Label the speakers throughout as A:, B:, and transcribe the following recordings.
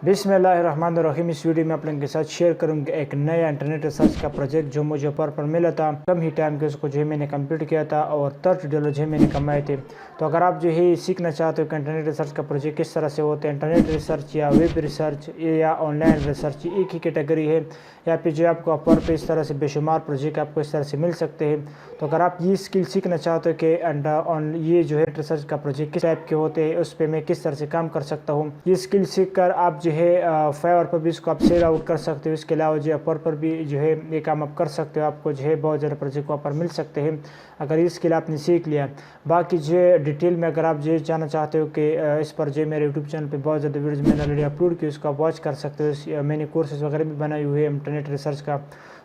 A: बिस्मिल्लाहिर्रहमानिर्रहीम। इस वीडियो में आप लोगों के साथ शेयर करूंगा एक नया इंटरनेट रिसर्च का प्रोजेक्ट जो मुझे पर मिला था। कम ही टाइम के उसको जो है मैंने कंप्लीट किया था और $30 जो है मैंने कमाए थे। तो अगर आप जो है सीखना चाहते हो कि इंटरनेट रिसर्च का प्रोजेक्ट किस तरह से होता है, इंटरनेट रिसर्च या वेब रिसर्च या ऑनलाइन रिसर्च एक ही कैटेगरी है या फिर जो आपको अपर पे इस तरह से बेशुमार प्रोजेक्ट आपको इस तरह से मिल सकते हैं। तो अगर आप ये स्किल सीखना चाहते हो कि ये जो है रिसर्च का प्रोजेक्ट किस टाइप के होते हैं, उस पर मैं किस तरह से काम कर सकता हूँ, ये स्किल सीख कर आप जो है फाइवर पर भी इसको आप सेल आउट कर सकते हो। इसके अलावा जो अपर पर भी जो है ये काम आप कर सकते हो, आपको जो है बहुत ज़्यादा प्रोजेक्ट वहाँ पर मिल सकते हैं अगर ये स्किल आपने सीख लिया। बाकी जो डिटेल में अगर आप जो जानना चाहते हो कि इस पर जो मेरे यूट्यूब चैनल पे बहुत ज़्यादा वीडियोज़ मैंने ऑलरेडी अपलोड की, उसको आप वॉच कर सकते हो। मैंने कोर्सेज वगैरह भी बनाए हुए हैं इंटरनेट रिसर्च का,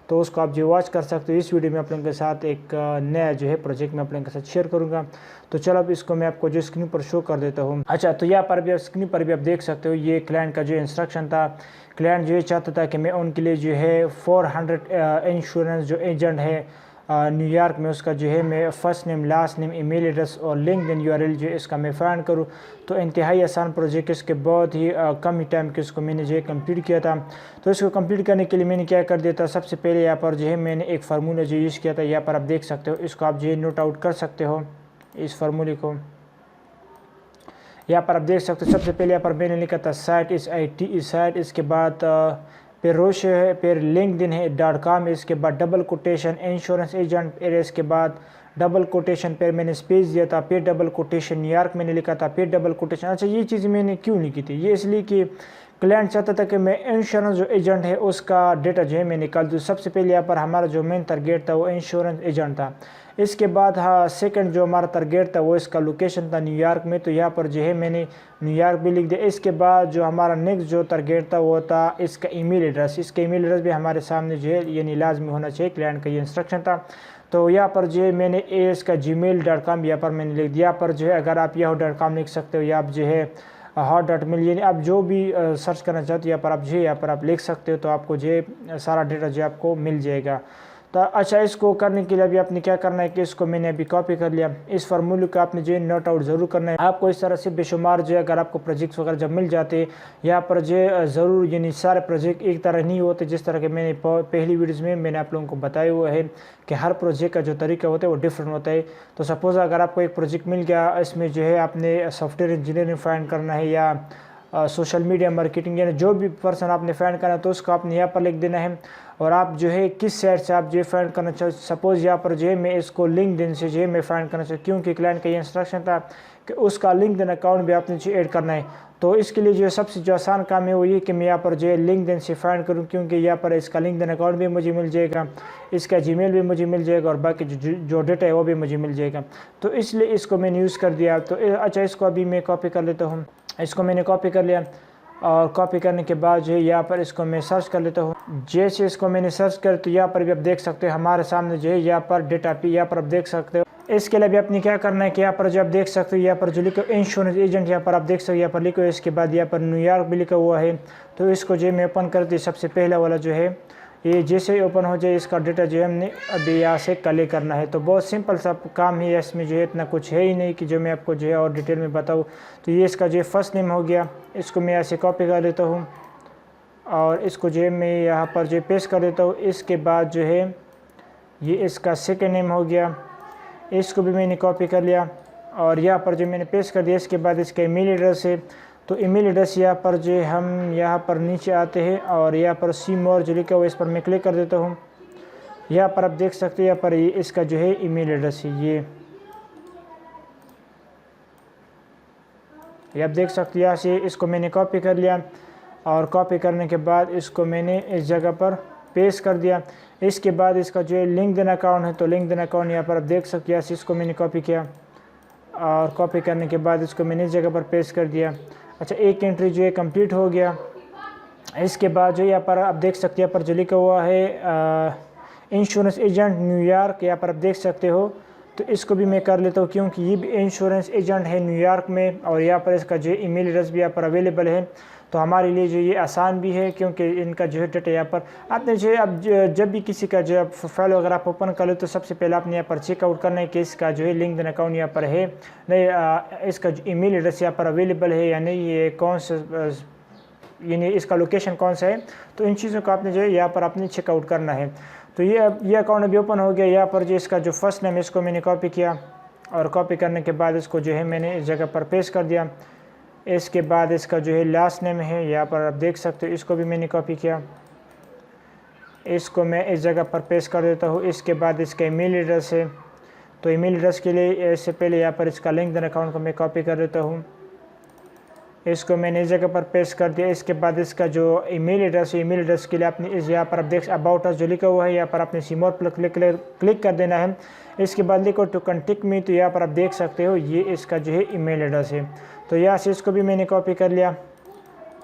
A: तो उसको आप जो वॉच कर सकते हो। इस वीडियो में आप लोगों के साथ एक नया जो है प्रोजेक्ट मैं आप लोगों के साथ शेयर करूंगा। तो चलो अब इसको मैं आपको जो स्क्रीन पर शो कर देता हूँ। अच्छा, तो यहाँ पर भी स्क्रीन पर भी आप देख सकते हो ये क्लाइंट का जो इंस्ट्रक्शन था। क्लाइंट जो ये चाहता था कि मैं उनके लिए जो है 400 इंश्योरेंस जो एजेंट है न्यूयॉर्क में, उसका जो है मैं first name, last name, email address और लिंक्डइन यूआरएल जो है इसका मैं फाइंड करूँ। तो इंतहाई आसान प्रोजेक्ट, इसके बहुत ही कम ही टाइम के इसको मैंने जो है कंप्लीट किया था। तो इसको कंप्लीट करने के लिए मैंने क्या कर दिया था, सबसे पहले यहाँ पर जो है मैंने एक फार्मूला जो यूज़ किया था, यहाँ पर आप देख सकते हो। इसको आप जो है नोट आउट कर सकते हो, इस फार्मूले को यहाँ पर आप देख सकते हो। सबसे पहले यहाँ पर मैंने लिखा था साइट इस IT साइट, इसके बाद फिर रोश है, फिर लिंक्डइन है .com, इसके बाद डबल कोटेशन इंश्योरेंस एजेंट, फिर इसके बाद डबल कोटेशन, फिर मैंने स्पेस दिया था, फिर डबल कोटेशन न्यूयॉर्क मैंने लिखा था, फिर डबल कोटेशन। अच्छा, ये चीज़ मैंने क्यों लिखी थी, ये इसलिए कि क्लाइंट चाहता था कि मैं इंश्योरेंस जो एजेंट है उसका डेटा जो है मैं निकाल दूँ। सबसे पहले यहाँ पर हमारा जो मेन टारगेट था वो इंश्योरेंस एजेंट था। इसके बाद हाँ सेकंड जो हमारा टारगेट था वो इसका लोकेशन था न्यूयॉर्क में, तो यहाँ पर जो है मैंने न्यूयॉर्क भी लिख दिया। इसके बाद जो हमारा नेक्स्ट जो टारगेट था वो था इसका ईमेल एड्रेस। इसका ईमेल एड्रेस भी हमारे सामने जो है ये लाजमी होना चाहिए, क्लाइंट का ये इंस्ट्रक्शन था। तो यहाँ पर जो है मैंने इसका gmail.com यहाँ पर मैंने लिख दिया। यहाँ पर जो है अगर आप yahoo.com लिख सकते हो या आप जो है hot.mail, यानी आप जो भी सर्च करना चाहते हो यहाँ पर आप जो है यहाँ पर आप लिख सकते हो। तो आपको जो है सारा डेटा जो आपको मिल जाएगा। तो अच्छा, इसको करने के लिए अभी आपने क्या करना है कि इसको मैंने अभी कॉपी कर लिया। इस फार्मूले को आपने जो है नोट आउट ज़रूर करना है। आपको इस तरह से बेशुमार जो है अगर आपको प्रोजेक्ट्स वगैरह जब मिल जाते हैं यहाँ पर जो है ज़रूर, यानी सारे प्रोजेक्ट एक तरह नहीं होते। जिस तरह के मैंने पहली वीडियोज़ में मैंने आप लोगों को बताया हुआ है कि हर प्रोजेक्ट का जो तरीका होता है वो डिफरेंट होता है। तो सपोज़ अगर आपको एक प्रोजेक्ट मिल गया, इसमें जो है आपने सॉफ्टवेयर इंजीनियरिंग फाइंड करना है या सोशल मीडिया मार्केटिंग, यानी जो भी पर्सन आपने फाइंड करना है तो उसको आपने यहाँ पर लिख देना है। और आप जो है किस साइट से आप जो है फाइंड करना चाहते, सपोज़ यहाँ पर जो है मैं इसको लिंक्डइन से जो है मैं फाइंड करना चाहता, क्योंकि क्लाइंट का ये इंस्ट्रक्शन था कि उसका लिंक्डइन अकाउंट भी आपने जो ऐड करना है। तो इसके लिए जो है सबसे जो आसान काम है वो ये कि मैं यहाँ पर जो है लिंक्डइन से फाइंड करूँ, क्योंकि यहाँ पर इसका लिंक्डइन अकाउंट भी मुझे मिल जाएगा, इसका जीमेल भी मुझे मिल जाएगा और बाकी जो डेटा है वो भी मुझे मिल जाएगा। तो इसलिए इसको मैंने यूज़ कर दिया। तो अच्छा, इसको अभी मैं कॉपी कर लेता हूँ। इसको मैंने कॉपी कर लिया और कॉपी करने के बाद जो है यहाँ पर इसको मैं सर्च कर लेता हूँ। जैसे इसको मैंने सर्च कर, तो यहाँ पर भी आप देख सकते हो हमारे सामने जो है यहाँ पर डेटा पे यहाँ पर आप देख सकते हो। इसके लिए भी आपने क्या करना है कि यहाँ पर जो आप देख सकते हो यहाँ पर जो लिखो इंश्योरेंस एजेंट, यहाँ पर आप देख सकते हो यहाँ पर लिखो। इसके बाद यहाँ पर न्यूयॉर्क भी लिखा हुआ है। तो इसको जो है मैं ओपन करती, सबसे पहला वाला जो है ये जैसे ही ओपन हो जाए इसका डेटा जो है हमने अभी यहाँ से कलेक्ट करना है। तो बहुत सिंपल सा काम है, इसमें जो है इतना कुछ है ही नहीं कि जो मैं आपको जो है और डिटेल में बताऊँ। तो ये इसका जो है फर्स्ट नेम हो गया, इसको मैं यहाँ से कॉपी कर लेता हूँ और इसको जो है मैं यहाँ पर जो पेस्ट कर देता हूँ। इसके बाद जो है ये इसका सेकेंड नेम हो गया, इसको भी मैंने कॉपी कर लिया और यहाँ पर जो मैंने पेस्ट कर दिया। इसके बाद इसका ईमेल एड्रेस है, तो ईमेल एड्रेस यहाँ पर जो हम यहाँ पर नीचे आते हैं और यहाँ पर सी मोर जो लिखा हुआ इस पर मैं क्लिक कर देता हूँ। यहाँ पर आप देख सकते हो यहाँ पर ये इसका जो है ईमेल एड्रेस है, ये आप देख सकते हो। यहाँ से इसको मैंने कॉपी कर लिया और कॉपी करने के बाद इसको मैंने इस जगह पर पेस्ट कर दिया। इसके बाद इसका जो है लिंक्डइन अकाउंट है, तो लिंक्डइन अकाउंट यहाँ पर आप देख सकते हो। यहाँ से इसको मैंने कॉपी किया और कॉपी करने के बाद इसको मैंने इस जगह पर पेस्ट कर दिया। अच्छा, एक एंट्री जो है कंप्लीट हो गया। इसके बाद जो यहाँ पर आप देख सकते हैं यहाँ पर जो लिखा हुआ है इंश्योरेंस एजेंट न्यूयॉर्क, यहाँ पर आप देख सकते हो। तो इसको भी मैं कर लेता हूँ क्योंकि ये भी इंश्योरेंस एजेंट है न्यूयॉर्क में और यहाँ पर इसका जो ईमेल एड्रेस भी यहाँ पर अवेलेबल है। तो हमारे लिए जो ये आसान भी है क्योंकि इनका जो है डेटा यहाँ पर आपने जो है अब जब भी किसी का जो फाइल अगर आप ओपन कर लो तो सबसे पहले आपने यहाँ पर चेकआउट करना है कि इसका जो है लिंक्डइन अकाउंट यहाँ पर है नहीं, इसका जो ईमेल एड्रेस यहाँ पर अवेलेबल है या नहीं, ये कौन सा यानी इसका लोकेशन कौन सा है। तो इन चीज़ों को आपने जो है यहाँ पर आपने चेकआउट करना है। तो ये अकाउंट अभी ओपन हो गया। यहाँ पर जो इसका जो फर्स्ट नेम इसको मैंने कॉपी किया और कॉपी करने के बाद इसको जो है मैंने इस जगह पर पेस्ट कर दिया। इसके बाद इसका जो है लास्ट नेम है, यहाँ पर आप देख सकते हो, इसको भी मैंने कॉपी किया, इसको मैं इस जगह पर पेस्ट कर देता हूँ। इसके बाद इसका ईमेल एड्रेस है, तो ईमेल एड्रेस के लिए इससे पहले यहाँ पर इसका लिंक्डइन अकाउंट को मैं कॉपी कर देता हूँ, इसको मैंने इस जगह पर पेस्ट कर दिया। इसके बाद इसका जो ईमेल एड्रेस है, ईमेल एड्रेस के लिए आपने इस यहाँ पर आप देख अबाउट अस जो लिखा हुआ है यहाँ पर आपने सी मोर पर क्लिक कर देना है। इसके बाद लिखो टू कॉन्टेक्ट मी, तो यहाँ पर आप देख सकते हो ये इसका जो है ईमेल एड्रेस है। तो यहाँ से इसको भी मैंने कॉपी कर लिया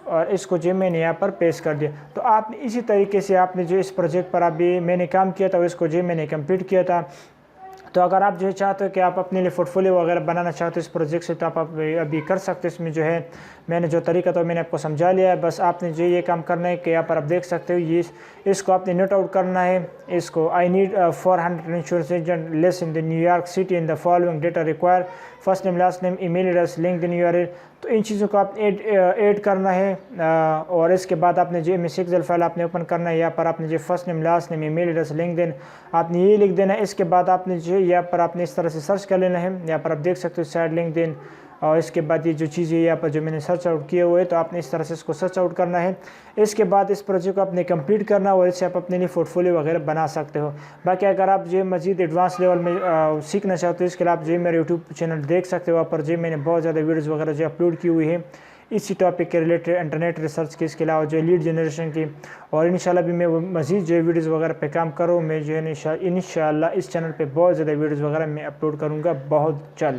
A: और इसको जो मैंने यहाँ पर पेस्ट कर दिया। तो आपने इसी तरीके से आपने जो इस प्रोजेक्ट पर अभी मैंने काम किया था इसको जो मैंने कंप्लीट किया था। तो अगर आप जो है चाहते हो कि आप अपने लिए पोर्टफोलियो वगैरह बनाना चाहते हो इस प्रोजेक्ट से, तो आप अभी कर सकते हो। इसमें जो है मैंने जो तरीका था मैंने आपको समझा लिया है। बस आपने जो ये काम करना है कि यहाँ पर आप देख सकते हो ये इसको आपने नोट आउट करना है। इसको I need 400 insurance agent less in the New York city in the following data require, first name last name email address LinkedIn URL. तो इन चीज़ों को आप ऐड करना है और इसके बाद आपने जो MS एक्सेल फाइल आपने ओपन करना है। यहाँ पर आपने जो first name last name email address LinkedIn आपने ये लिख देना है। इसके बाद आपने जो यहाँ पर आपने इस तरह से सर्च कर लेना है। यहाँ पर आप देख सकते हो साइड लिंक्डइन और इसके बाद ये जो चीज़ें यहाँ पर जो मैंने सर्च आउट किए हुए, तो आपने इस तरह से इसको सर्च आउट करना है। इसके बाद इस प्रोजेक्ट को आपने कंप्लीट करना और इससे आप अपने लिए पोर्टफोलियो वगैरह बना सकते हो। बाकी अगर आप जो मज़ीद एडवांस लेवल में सीखना चाहते हो, इसके लिए आप जो मेरे यूट्यूब चैनल देख सकते हो। वहाँ पर जो मैंने बहुत ज़्यादा वीडियोज़ वगैरह जो अपलोड की हुई है इसी टॉपिक के रिलेटेड, इंटरनेट रिसर्च के, इसके अलावा जो लीड जनरेशन की। और इंशाल्लाह भी मैं मज़ीद जो वीडियोज़ वगैरह पे काम करूँ, मैं जो है इंशाल्लाह इस चैनल पे बहुत ज़्यादा वीडियोज़ वगैरह मैं अपलोड करूँगा बहुत जल्द।